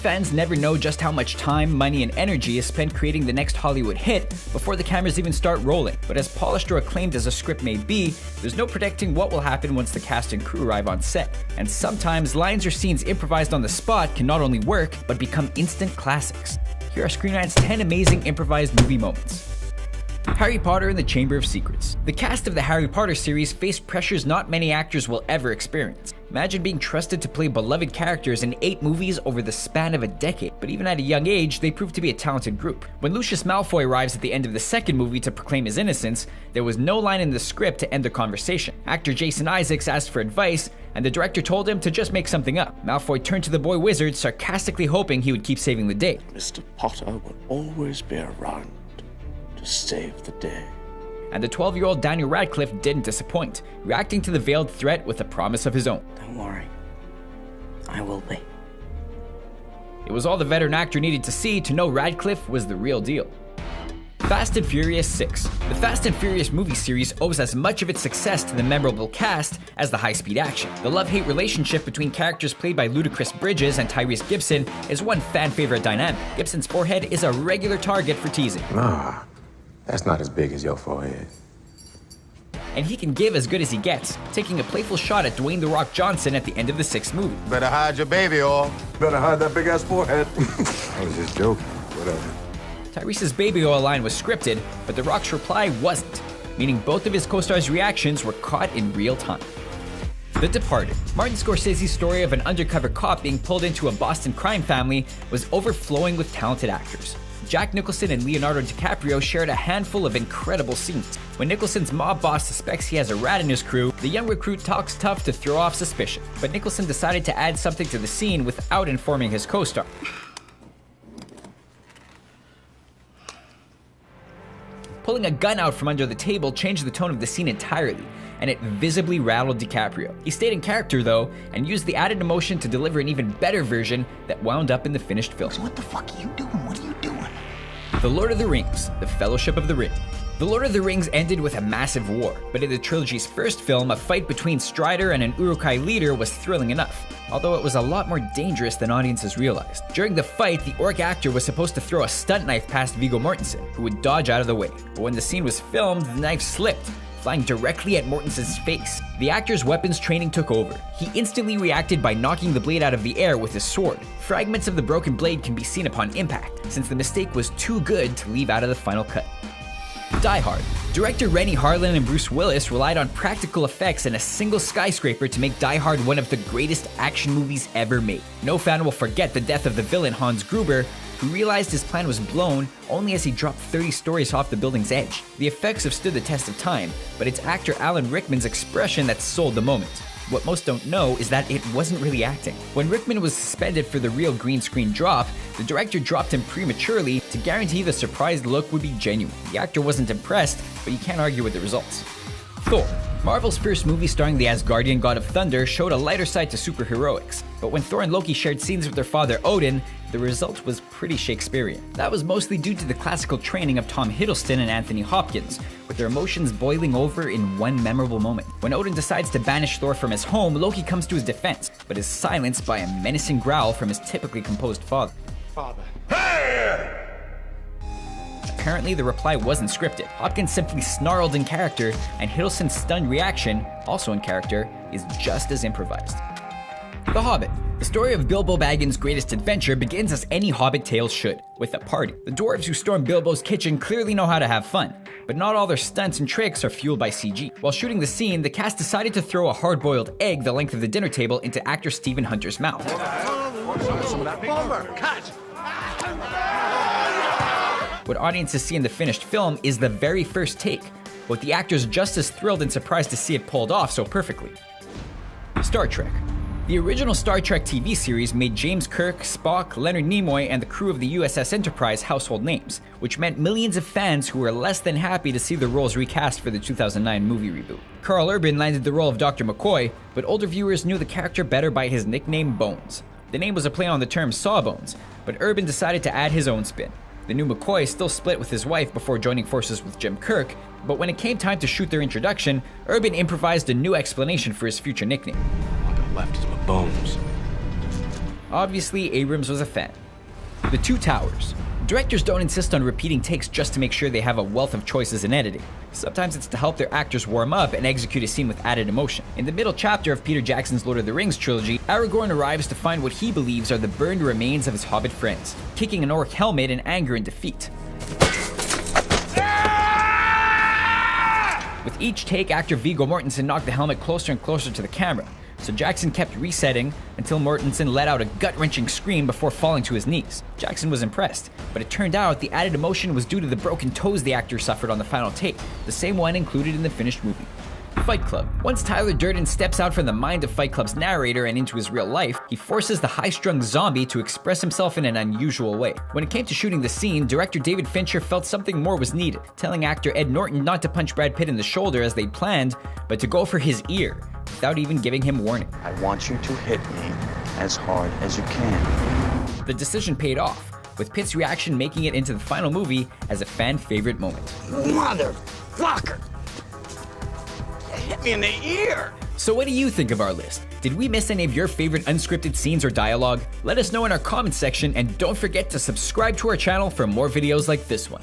fans never know just how much time, money, and energy is spent creating the next Hollywood hit before the cameras even start rolling. But as polished or acclaimed as a script may be, there's no predicting what will happen once the cast and crew arrive on set. And sometimes lines or scenes improvised on the spot can not only work, but become instant classics. Here are Screen Rant's 10 amazing improvised movie moments. Harry Potter and the Chamber of Secrets. The cast of the Harry Potter series faced pressures not many actors will ever experience. Imagine being trusted to play beloved characters in 8 movies over the span of a decade, but even at a young age, they proved to be a talented group. When Lucius Malfoy arrives at the end of the second movie to proclaim his innocence, there was no line in the script to end the conversation. Actor Jason Isaacs asked for advice, and the director told him to just make something up. Malfoy turned to the boy wizard, sarcastically hoping he would keep saving the day. Mr. Potter will always be around to save the day. And the 12-year-old Daniel Radcliffe didn't disappoint, reacting to the veiled threat with a promise of his own. Don't worry, I will be. It was all the veteran actor needed to see to know Radcliffe was the real deal. Fast and Furious 6. The Fast and Furious movie series owes as much of its success to the memorable cast as the high-speed action. The love-hate relationship between characters played by Ludacris Bridges and Tyrese Gibson is one fan-favorite dynamic. Gibson's forehead is a regular target for teasing. Nah, that's not as big as your forehead. And he can give as good as he gets, taking a playful shot at Dwayne "The Rock" Johnson at the end of the 6th movie. Better hide your baby oil. Better hide that big-ass forehead. I was just joking. Whatever. Tyrese's baby oil line was scripted, but The Rock's reply wasn't, meaning both of his co-stars' reactions were caught in real time. The Departed. Martin Scorsese's story of an undercover cop being pulled into a Boston crime family was overflowing with talented actors. Jack Nicholson and Leonardo DiCaprio shared a handful of incredible scenes. When Nicholson's mob boss suspects he has a rat in his crew, the young recruit talks tough to throw off suspicion. But Nicholson decided to add something to the scene without informing his co-star. Pulling a gun out from under the table changed the tone of the scene entirely, and it visibly rattled DiCaprio. He stayed in character though, and used the added emotion to deliver an even better version that wound up in the finished film. So what the fuck are you doing? What are you doing? The Lord of the Rings, The Fellowship of the Ring. The Lord of the Rings ended with a massive war, but in the trilogy's first film, a fight between Strider and an Uruk-hai leader was thrilling enough, although it was a lot more dangerous than audiences realized. During the fight, the orc actor was supposed to throw a stunt knife past Viggo Mortensen, who would dodge out of the way. But when the scene was filmed, the knife slipped, flying directly at Mortensen's face. The actor's weapons training took over. He instantly reacted by knocking the blade out of the air with his sword. Fragments of the broken blade can be seen upon impact, since the mistake was too good to leave out of the final cut. Die Hard. Director Renny Harlin and Bruce Willis relied on practical effects and a single skyscraper to make Die Hard one of the greatest action movies ever made. No fan will forget the death of the villain Hans Gruber, who realized his plan was blown only as he dropped 30 stories off the building's edge. The effects have stood the test of time, but it's actor Alan Rickman's expression that sold the moment. What most don't know is that it wasn't really acting. When Rickman was suspended for the real green screen drop, the director dropped him prematurely to guarantee the surprised look would be genuine. The actor wasn't impressed, but you can't argue with the results. Thor. Marvel's first movie starring the Asgardian god of thunder showed a lighter side to superheroics, but when Thor and Loki shared scenes with their father Odin, the result was pretty Shakespearean. That was mostly due to the classical training of Tom Hiddleston and Anthony Hopkins, with their emotions boiling over in one memorable moment. When Odin decides to banish Thor from his home, Loki comes to his defense, but is silenced by a menacing growl from his typically composed father. Hey! Apparently, the reply wasn't scripted. Hopkins simply snarled in character, and Hiddleston's stunned reaction, also in character, is just as improvised. The Hobbit. The story of Bilbo Baggins' greatest adventure begins as any Hobbit tale should, with a party. The dwarves who storm Bilbo's kitchen clearly know how to have fun, but not all their stunts and tricks are fueled by CG. While shooting the scene, the cast decided to throw a hard-boiled egg the length of the dinner table into actor Stephen Hunter's mouth. What audiences see in the finished film is the very first take, with the actors just as thrilled and surprised to see it pulled off so perfectly. Star Trek. The original Star Trek TV series made James Kirk, Spock, Leonard Nimoy, and the crew of the USS Enterprise household names, which meant millions of fans who were less than happy to see the roles recast for the 2009 movie reboot. Carl Urban landed the role of Dr. McCoy, but older viewers knew the character better by his nickname Bones. The name was a play on the term sawbones, but Urban decided to add his own spin. The new McCoy still split with his wife before joining forces with Jim Kirk, but when it came time to shoot their introduction, Urban improvised a new explanation for his future nickname. On the left is my bones. Obviously, Abrams was a fan. The Two Towers. Directors don't insist on repeating takes just to make sure they have a wealth of choices in editing. Sometimes it's to help their actors warm up and execute a scene with added emotion. In the middle chapter of Peter Jackson's Lord of the Rings trilogy, Aragorn arrives to find what he believes are the burned remains of his hobbit friends, kicking an orc helmet in anger and defeat. With each take, actor Viggo Mortensen knocked the helmet closer and closer to the camera, so Jackson kept resetting until Mortensen let out a gut-wrenching scream before falling to his knees. Jackson was impressed, but it turned out the added emotion was due to the broken toes the actor suffered on the final take, the same one included in the finished movie. Fight Club. Once Tyler Durden steps out from the mind of Fight Club's narrator and into his real life, he forces the high-strung zombie to express himself in an unusual way. When it came to shooting the scene, director David Fincher felt something more was needed, telling actor Ed Norton not to punch Brad Pitt in the shoulder as they'd planned, but to go for his ear, without even giving him warning. I want you to hit me as hard as you can. The decision paid off, with Pitt's reaction making it into the final movie as a fan-favorite moment. Motherfucker! Hit me in the ear! So what do you think of our list? Did we miss any of your favorite unscripted scenes or dialogue? Let us know in our comments section, and don't forget to subscribe to our channel for more videos like this one.